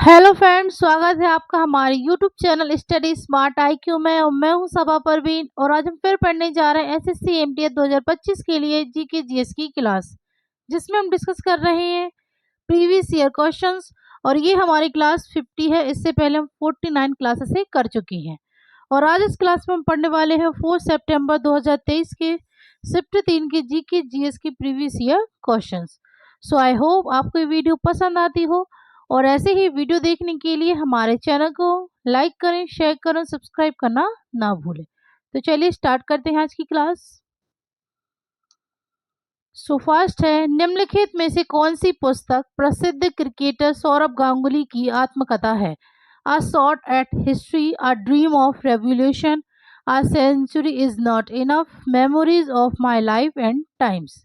Hello friends, स्वागत है आपका हमारे YouTube channel study smart IQ में। और मैं हूं सबा परवीन और आज हम फिर पढ़ने जा रहे हैं एसएससी एमटीएस 2025 के लिए जीके जीएस की क्लास, जिसमें हम डिस्कस कर रहे हैं प्रीवियस ईयर क्वेश्चंस। और ये हमारी क्लास 50 है। इससे पहले हम 49 क्लासेस से कर चुकी हैं और आज इस क्लास में हम पढ़ने वाले हैं 4 सितंबर 2023 के शिफ्ट 3 के जीके जीएस की previous year questions. So I hope आपको ये वीडियो पसंद आती हो और ऐसे ही वीडियो देखने के लिए हमारे चैनल को लाइक करें, शेयर करें, सब्सक्राइब करना ना भूलें। तो चलिए स्टार्ट करते हैं आज की क्लास। सो फर्स्ट है, निम्नलिखित में से कौन सी पुस्तक प्रसिद्ध क्रिकेटर सौरभ गांगुली की आत्मकथा है? A shot at history, a dream of revolution, a century is not enough, memories of my life and times.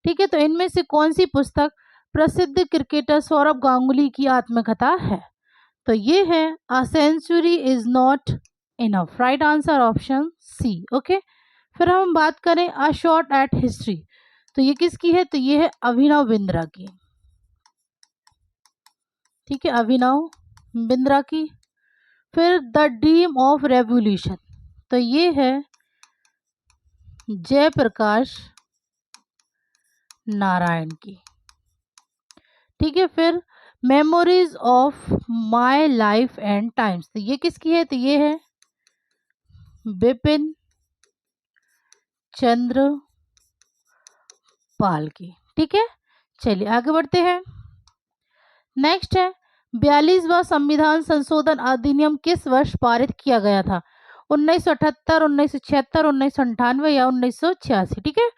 ठीक है, तो इनमें से कौन सी पुस्तक प्रसिद्ध क्रिकेटर सौरभ गांगुली की आत्मकथा है? तो ये है a century is not enough. Right answer option C. Okay, फिर हम बात करें अ शॉट एट हिस्ट्री, तो ये किसकी है? तो ये है अभिनव बिंद्रा की। ठीक है, अभिनव बिंद्रा की। फिर द ड्रीम ऑफ रेवोल्यूशन, तो ये है जयप्रकाश नारायण की। ठीक है, फिर memories of my life and times, तो ये किसकी है? तो ये है बिपिन चंद्र पाल की। ठीक है, चलिए आगे बढ़ते हैं। नेक्स्ट है, 42वां संविधान संशोधन अधिनियम किस वर्ष पारित किया गया था? 1978, 1976, 1998 या 1986? ठीक है,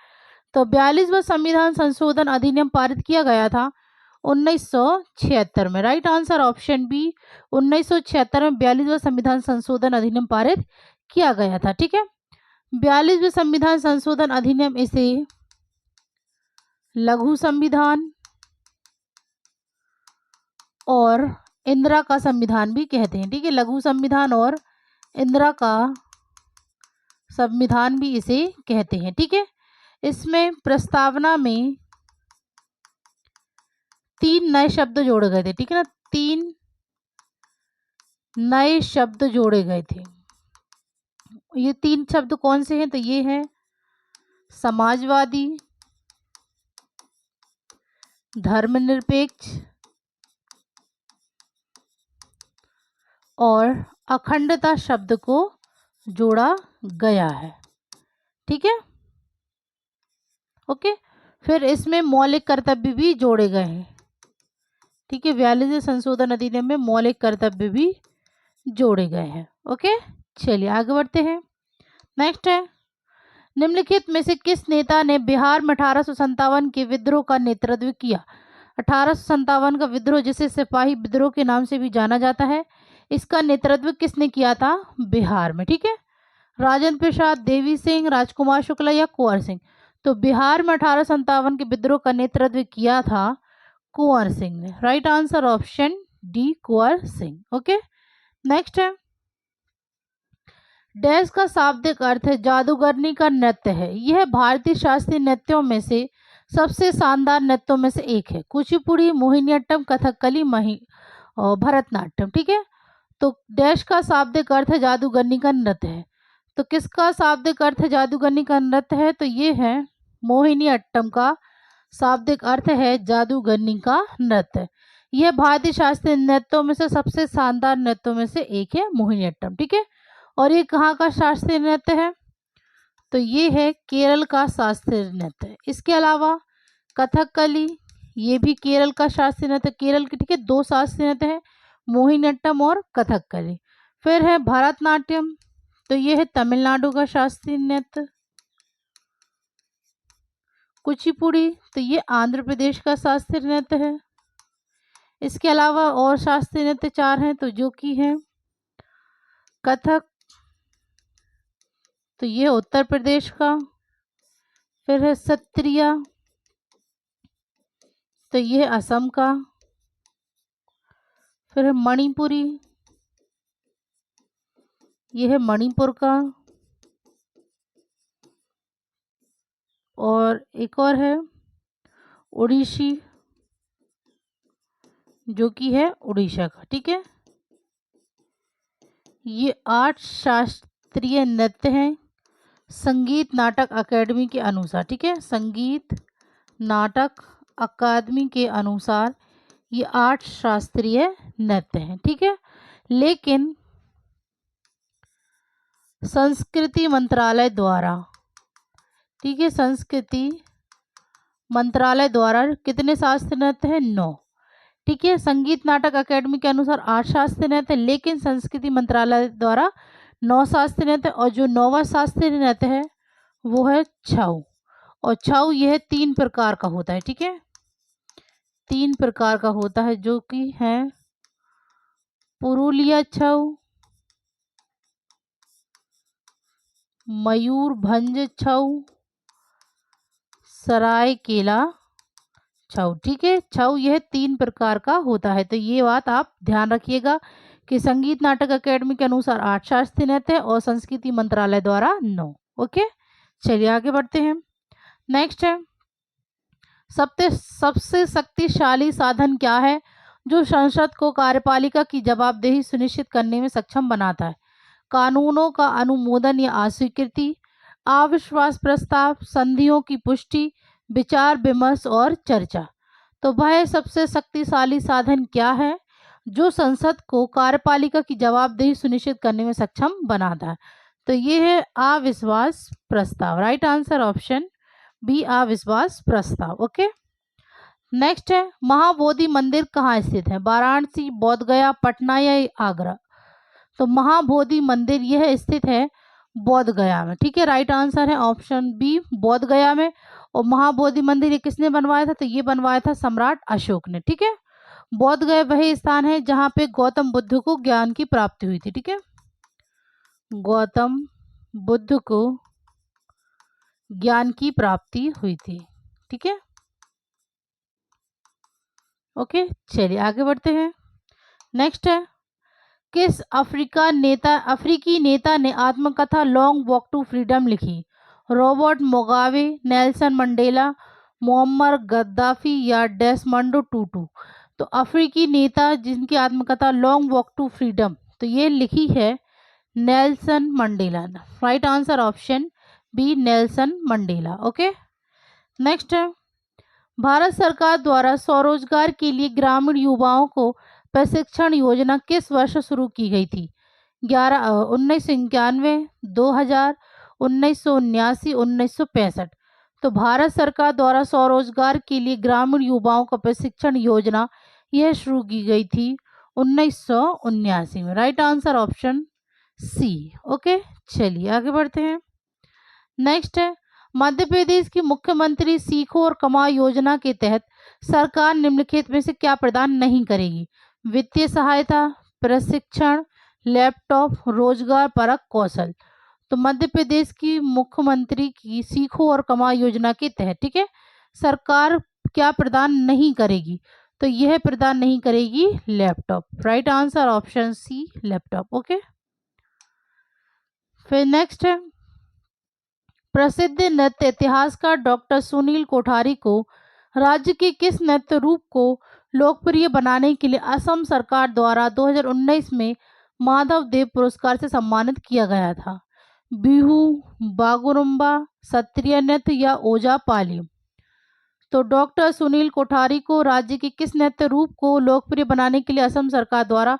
तो 42वां संविधान संशोधन अधिनियम पारित किया गया था 1976 में। राइट आंसर ऑप्शन बी, 1976 में 42वां संविधान संशोधन अधिनियम पारित किया गया था। ठीक है, 42वें संविधान संशोधन अधिनियम इसे लघु संविधान और इंदिरा का संविधान भी कहते हैं। ठीक है, लघु संविधान और इंदिरा का संविधान भी इसे कहते हैं। ठीक है, इसमें प्रस्तावना में 3 नए शब्द जोड़े गए थे। ठीक है ना, 3 नए शब्द जोड़े गए थे। ये 3 शब्द कौन से हैं? तो ये है समाजवादी, धर्मनिरपेक्ष और अखंडता शब्द को जोड़ा गया है। ठीक है, ओके, फिर इसमें मौलिक कर्तव्य भी जोड़े गए हैं। ठीक है, 42वें संशोधन अधिनियम में मौलिक कर्तव्य भी जोड़े गए हैं। ओके, चलिए आगे बढ़ते हैं। नेक्स्ट है, निम्नलिखित में से किस नेता ने बिहार में 1857 के विद्रोह का नेतृत्व किया? 1857 का विद्रोह, जिसे सिपाही विद्रोह के नाम से भी जाना जाता है, इसका नेतृत्व किसने किया था बिहार में? ठीक है, राजेंद्र प्रसाद, देवी सिंह, राजकुमार शुक्ला या कुंवर सिंह? तो बिहार में 1857 के विद्रोह का नेतृत्व किया था कुंवर सिंह ने। Right answer option D, Kunwar Singh. Okay, next है, डैश का शाब्दिक अर्थ है जादूगरनी का नृत्य है। यह भारतीय शास्त्रीय नृत्यों में से सबसे शानदार नृत्यों में से एक है। कुचिपुड़ी, मोहिनीअट्टम, कथकली, मही और भरतनाट्यम। ठीक है, तो डैश का शाब्दिक अर्थ है जादूगरनी का नृत्य है। तो किसका शाब्दिक अर्थ है जादूगरनी का नृत्य है? तो ये है मोहिनीअट्टम का शाब्दिक अर्थ है जादूगरनी का नृत्य। यह भारतीय शास्त्रीय नृत्यों में से सबसे शानदार नृत्यों में से एक है मोहिनीअट्टम। ठीक है, और ये कहाँ का शास्त्रीय नृत्य है? तो ये है केरल का शास्त्रीय नृत्य है। इसके अलावा कथकली, ये भी केरल का शास्त्रीय नृत्य, केरल के। ठीक है, 2 शास्त्रीय नृत्य है, मोहिनीअट्टम और कथकली। फिर है भरतनाट्यम, तो ये है तमिलनाडु का शास्त्रीय नृत्य। कुचिपुड़ी, तो ये आंध्र प्रदेश का शास्त्रीय नृत्य है। इसके अलावा और शास्त्रीय नृत्य 4 हैं, तो जो कि है कथक, तो ये उत्तर प्रदेश का। फिर है सत्रिया, तो ये है असम का। फिर है मणिपुरी, ये है मणिपुर का। और एक और है ओडिसी, जो कि है उड़ीसा का। ठीक है, ये 8 शास्त्रीय नृत्य हैं संगीत नाटक अकेडमी के अनुसार। ठीक है, संगीत नाटक अकादमी के अनुसार ये 8 शास्त्रीय नृत्य हैं। ठीक है, लेकिन संस्कृति मंत्रालय द्वारा, ठीक है, संस्कृति मंत्रालय द्वारा कितने शास्त्रीय नृत्य हैं? 9। ठीक है, संगीत नाटक अकेडमी के अनुसार 8 शास्त्रीय नृत्य, लेकिन संस्कृति मंत्रालय द्वारा 9 शास्त्रीय नृत्य। और जो 9वां शास्त्रीय नृत्य है वो है छऊ। और छऊ यह 3 प्रकार का होता है। ठीक है, 3 प्रकार का होता है, जो कि है पुरुलिया छऊ, मयूरभंज छऊ, सरायकेला छऊ। ठीक है, छऊ यह 3 प्रकार का होता है। तो ये बात आप ध्यान रखिएगा कि संगीत नाटक अकेडमी के अनुसार 8 शास्त्रीय नृत्य और संस्कृति मंत्रालय द्वारा 9। ओके, चलिए आगे बढ़ते हैं। नेक्स्ट है, सबसे शक्तिशाली साधन क्या है जो संसद को कार्यपालिका की जवाबदेही सुनिश्चित करने में सक्षम बनाता है? कानूनों का अनुमोदन या अस्वीकृति, अविश्वास प्रस्ताव, संधियों की पुष्टि, विचार विमर्श और चर्चा। तो वह सबसे शक्तिशाली साधन क्या है जो संसद को कार्यपालिका की जवाबदेही सुनिश्चित करने में सक्षम बनाता है? तो ये है अविश्वास प्रस्ताव। राइट आंसर ऑप्शन बी, अविश्वास प्रस्ताव। ओके, नेक्स्ट है, महाबोधि मंदिर कहाँ स्थित है? वाराणसी, बोध गया, पटना या आगरा? तो महाबोधि मंदिर यह स्थित है बोध गया में। ठीक है, राइट आंसर है ऑप्शन बी, बोध गया में। और महाबोधि मंदिर ये किसने बनवाया था? तो ये बनवाया था सम्राट अशोक ने। ठीक है, बोध गया वही स्थान है जहाँ पे गौतम बुद्ध को ज्ञान की प्राप्ति हुई थी। ठीक है, गौतम बुद्ध को ज्ञान की प्राप्ति हुई थी। ठीक है, ओके, चलिए आगे बढ़ते हैं। नेक्स्ट है, किस अफ्रीकी नेता ने आत्मकथा लॉन्ग वॉक टू फ्रीडम लिखी? Robert Mugabe, Nelson Mandela, Muammar Gaddafi या डेसमंड टूटू? तो अफ्रीकी नेता जिनकी आत्मकथा लॉन्ग वॉक टू फ्रीडम, तो ये लिखी है Nelson Mandela. Right answer option B, Nelson Mandela. Okay, next है, भारत सरकार द्वारा स्वरोजगार के लिए ग्रामीण युवाओं को प्रशिक्षण योजना किस वर्ष शुरू की गई थी? 1991, 2000, 1979, 1965? तो भारत सरकार द्वारा स्वरोजगार के लिए ग्रामीण युवाओं का प्रशिक्षण योजना यह शुरू की गई थी 1979 में। Right answer option C. Okay, चलिए आगे बढ़ते हैं। नेक्स्ट है, मध्य प्रदेश की मुख्यमंत्री सीखो और कमाओ योजना के तहत सरकार निम्नलिखित में से क्या प्रदान नहीं करेगी? वित्तीय सहायता, प्रशिक्षण, लैपटॉप, रोजगार परक कौशल? तो मध्य प्रदेश की मुख्यमंत्री की सीखो और कमाओ योजना के तहत, ठीक है, सरकार क्या प्रदान नहीं करेगी? तो यह प्रदान नहीं करेगी laptop. Right answer option C, laptop. Okay, फिर नेक्स्ट है, प्रसिद्ध नृत्य इतिहासकार डॉक्टर सुनील कोठारी को राज्य के किस नृत्य रूप को लोकप्रिय बनाने के लिए असम सरकार द्वारा 2019 में माधव देव पुरस्कार से सम्मानित किया गया था? बिहू, बागुरुम्बा, सत्रिय नृत्य या ओजा पाली? तो डॉक्टर सुनील कोठारी को राज्य के किस नृत्य रूप को लोकप्रिय बनाने के लिए असम सरकार द्वारा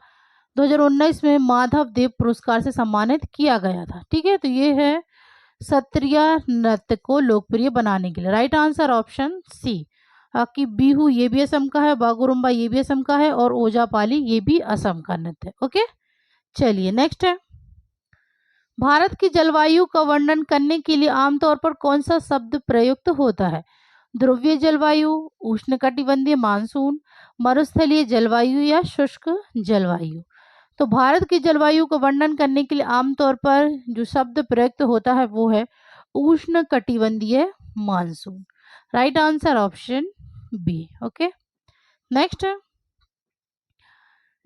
2019 में माधव देव पुरस्कार से सम्मानित किया गया था? ठीक है, तो ये है सत्रिय नृत्य को लोकप्रिय बनाने के लिए। राइट आंसर ऑप्शन सी, कि बिहू ये भी असम का है, बागुरुम्बा ये भी असम का है, और ओजापाली ये भी असम का नृत्य है। ओके, चलिए नेक्स्ट है, भारत की जलवायु का वर्णन करने के लिए आमतौर पर कौन सा शब्द प्रयुक्त होता है? ध्रुवीय जलवायु, उष्णकटिबंधीय मानसून, मरुस्थलीय जलवायु या शुष्क जलवायु? तो भारत की जलवायु का वर्णन करने के लिए आमतौर पर जो शब्द प्रयुक्त होता है वो है उष्णकटिबंधीय मानसून। Right answer option B. Okay, next है,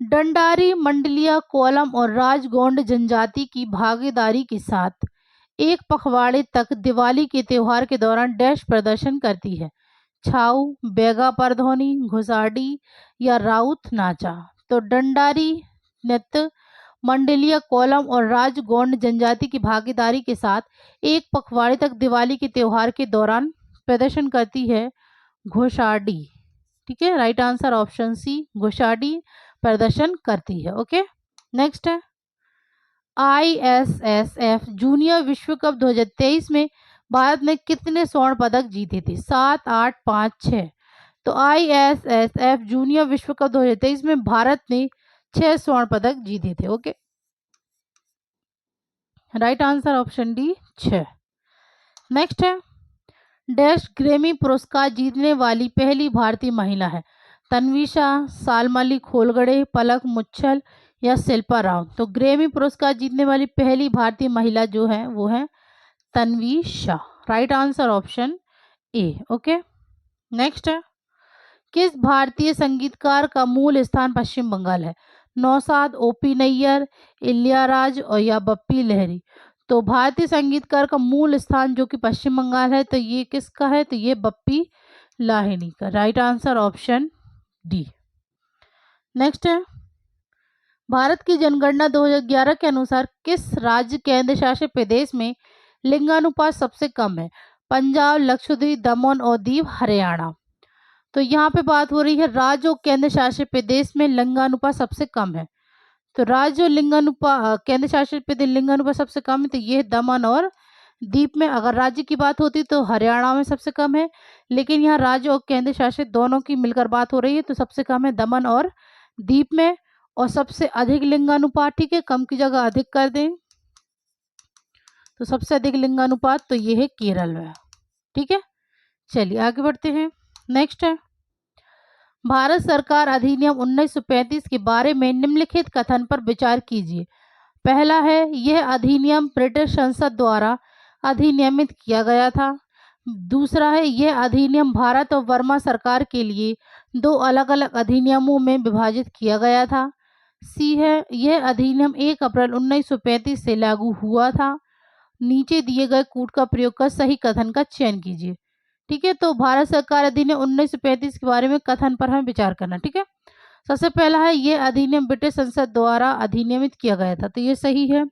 डंडारी, मंडलिया, कोलम और राजगोंड जनजाति की भागीदारी के साथ एक पखवाड़े तक दिवाली के त्योहार के दौरान डैश प्रदर्शन करती है? छाऊ, बेगा परधोनी, घुसाडी या राउत नाचा। तो डंडारी नृत्य मंडलीय, कोलम और राजगोंड जनजाति की भागीदारी के साथ एक पखवाड़े तक दिवाली के त्योहार के दौरान प्रदर्शन करती है घोषाडी। ठीक है, राइट आंसर ऑप्शन सी, घोषाडी प्रदर्शन करती है। ओके, नेक्स्ट है ISSF जूनियर विश्व कप 2023 में भारत ने कितने स्वर्ण पदक जीते थे? 7, 8, 5, 6। तो ISSF जूनियर विश्व कप 2023 में भारत ने 6 स्वर्ण पदक जीते थे। Okay, right answer option D 6। Next है डैश ग्रैमी पुरस्कार जीतने वाली पहली भारतीय महिला है? तन्विशा, सालमली खोलगड़े, पलक मुच्छल या शिल्पा राव। तो ग्रैमी पुरस्कार जीतने वाली पहली भारतीय महिला जो है वो है Tanvisha. Right answer option A. Okay, next है किस भारतीय संगीतकार का मूल स्थान पश्चिम बंगाल है? नौशाद, ओपी नैयर, इलियाराज और या बप्पी लहरी। तो भारतीय संगीतकार का मूल स्थान जो कि पश्चिम बंगाल है, तो ये किसका है? तो ये बप्पी लाहिनी का। Right answer option D. Next है भारत की जनगणना 2011 के अनुसार किस राज्य केंद्र शासित प्रदेश में लिंगानुपात सबसे कम है? पंजाब, लक्षद्वीप, दमन और दीव, हरियाणा। तो यहाँ पे बात हो रही है राज्य और केंद्र शासित प्रदेश में लिंगानुपात सबसे कम है। तो राज्य और लिंगानुपात केंद्र शासित प्रदेश लिंगानुपात सबसे कम है, तो ये दमन और दीप में। अगर राज्य की बात होती तो हरियाणा में सबसे कम है, लेकिन यहाँ राज्य और केंद्र शासित दोनों की मिलकर बात हो रही है, तो सबसे कम है दमन और दीप में। और सबसे अधिक लिंगानुपात, ठीक है, कम की जगह अधिक कर दें, तो सबसे अधिक लिंगानुपात तो ये है केरल में। ठीक है, चलिए आगे बढ़ते हैं। नेक्स्ट है भारत सरकार अधिनियम 1935 के बारे में निम्नलिखित कथन पर विचार कीजिए। पहला है यह अधिनियम ब्रिटिश संसद द्वारा अधिनियमित किया गया था। दूसरा है यह अधिनियम भारत और बर्मा सरकार के लिए 2 अलग अलग अधिनियमों में विभाजित किया गया था। सी है यह अधिनियम 1 अप्रैल 1935 से लागू हुआ था। नीचे दिए गए कूट का प्रयोग कर सही कथन का चयन कीजिए। ठीक है, तो भारत सरकार अधिनियम 1935 के बारे में कथन पर हमें विचार करना। ठीक है, सबसे पहला है यह अधिनियम ब्रिटिश संसद द्वारा अधिनियमित किया गया था, तो ये सही है।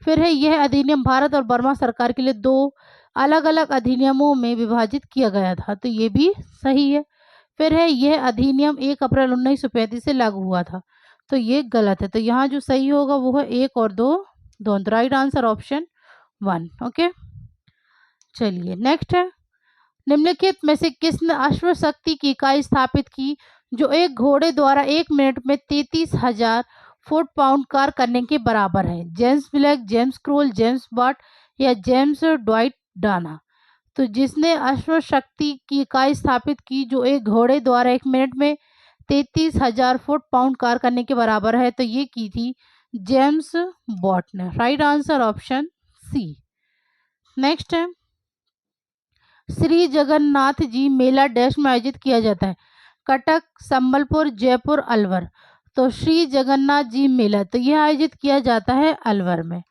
फिर है यह अधिनियम भारत और बर्मा सरकार के लिए 2 अलग अलग अधिनियमों में विभाजित किया गया था, तो ये भी सही है। फिर है यह अधिनियम 1 अप्रैल 1935 से लागू हुआ था, तो ये गलत है। तो यहाँ जो सही होगा वो है 1 और 2 दोनों। Right answer option 1। ओके, चलिए नेक्स्ट है निम्नलिखित में से किसने अश्व शक्ति की इकाई स्थापित की जो एक घोड़े द्वारा 1 मिनट में 33,000 फुट पाउंड कार करने के बराबर है? James Black, James Croll, James Watt या जेम्स ड्वाइट डाना। तो जिसने अश्व शक्ति की इकाई स्थापित की जो एक घोड़े द्वारा 1 मिनट में 33,000 फुट पाउंड कार करने के बराबर है, तो ये की थी जेम्स वॉट ने। Right answer option C. Next है श्री जगन्नाथ जी मेला डैश में आयोजित किया जाता है? कटक, संबलपुर, जयपुर, अलवर। तो श्री जगन्नाथ जी मेला तो यह आयोजित किया जाता है अलवर में।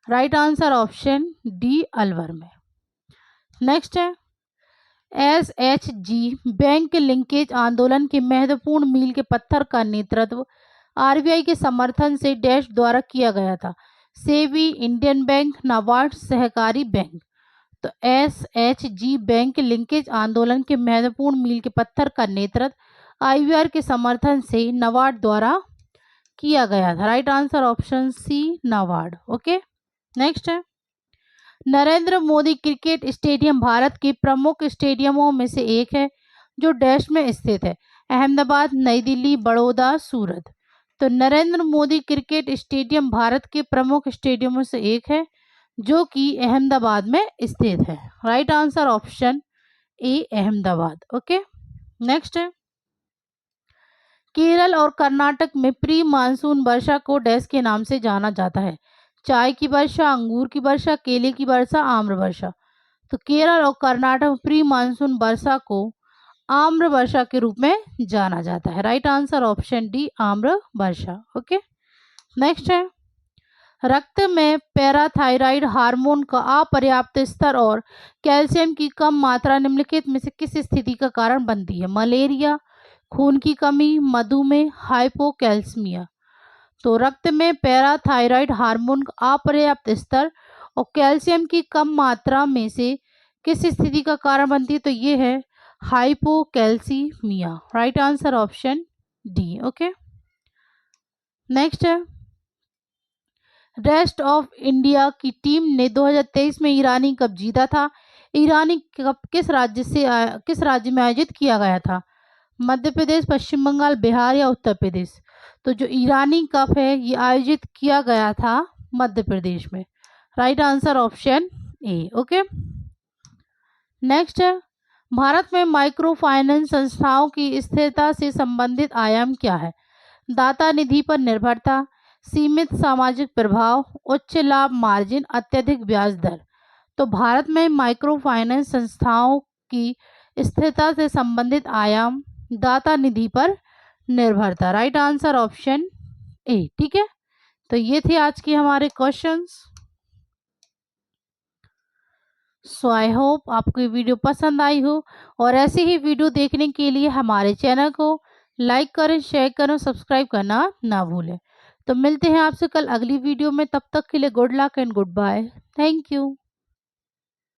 Right answer option D, Alwar में। नेक्स्ट है SHG बैंक लिंकेज आंदोलन के महत्वपूर्ण मील के पत्थर का नेतृत्व RBI के समर्थन से डैश द्वारा किया गया था? सेबी, इंडियन बैंक, नाबार्ड, सहकारी बैंक। तो SHG बैंक लिंकेज आंदोलन के महत्वपूर्ण मील के पत्थर का नेतृत्व IBR के समर्थन से नाबार्ड द्वारा किया गया था। Right answer option C, NABARD. Okay, next है नरेंद्र मोदी क्रिकेट स्टेडियम भारत के प्रमुख स्टेडियमों में से एक है जो डैश में स्थित है? अहमदाबाद, नई दिल्ली, बड़ौदा, सूरत। तो नरेंद्र मोदी क्रिकेट स्टेडियम भारत के प्रमुख स्टेडियमों से एक है जो कि अहमदाबाद में स्थित है। राइट आंसर ऑप्शन ए, अहमदाबाद। ओके, नेक्स्ट है केरल और कर्नाटक में प्री मानसून वर्षा को डैश के नाम से जाना जाता है? चाय की वर्षा, अंगूर की वर्षा, केले की वर्षा, आम्र वर्षा। तो केरल और कर्नाटक में प्री मानसून वर्षा को आम्र वर्षा के रूप में जाना जाता है। राइट आंसर ऑप्शन डी, आम्र वर्षा। ओके, नेक्स्ट है रक्त में पैराथायराइड हार्मोन का अपर्याप्त स्तर और कैल्शियम की कम मात्रा निम्नलिखित में से किस स्थिति का कारण बनती है? मलेरिया, खून की कमी, मधुमेह, हाइपोकैल्सीमिया। तो रक्त में पैराथायराइड हार्मोन का अपर्याप्त स्तर और कैल्शियम की कम मात्रा में से किस स्थिति का कारण बनती है? तो ये है hypocalcaemia. Right answer option D. Okay, next है, रेस्ट ऑफ इंडिया की टीम ने 2023 में ईरानी कप जीता था। ईरानी कप किस राज्य में आयोजित किया गया था? मध्य प्रदेश, पश्चिम बंगाल, बिहार या उत्तर प्रदेश। तो जो ईरानी कप है ये आयोजित किया गया था मध्य प्रदेश में। Right answer option A. Okay, next है, भारत में माइक्रो फाइनेंस संस्थाओं की स्थिरता से संबंधित आयाम क्या है? दाता निधि पर निर्भरता, सीमित सामाजिक प्रभाव, उच्च लाभ मार्जिन, अत्यधिक ब्याज दर। तो भारत में माइक्रो फाइनेंस संस्थाओं की स्थिरता से संबंधित आयाम दाता निधि पर निर्भरता। राइट आंसर ऑप्शन ए। ठीक है, तो ये थे आज के हमारे क्वेश्चंस। सो आई होप आपको ये वीडियो पसंद आई हो, और ऐसे ही वीडियो देखने के लिए हमारे चैनल को लाइक करें, शेयर करें, सब्सक्राइब करना ना भूलें। तो मिलते हैं आपसे कल अगली वीडियो में, तब तक के लिए good luck and good bye. Thank you.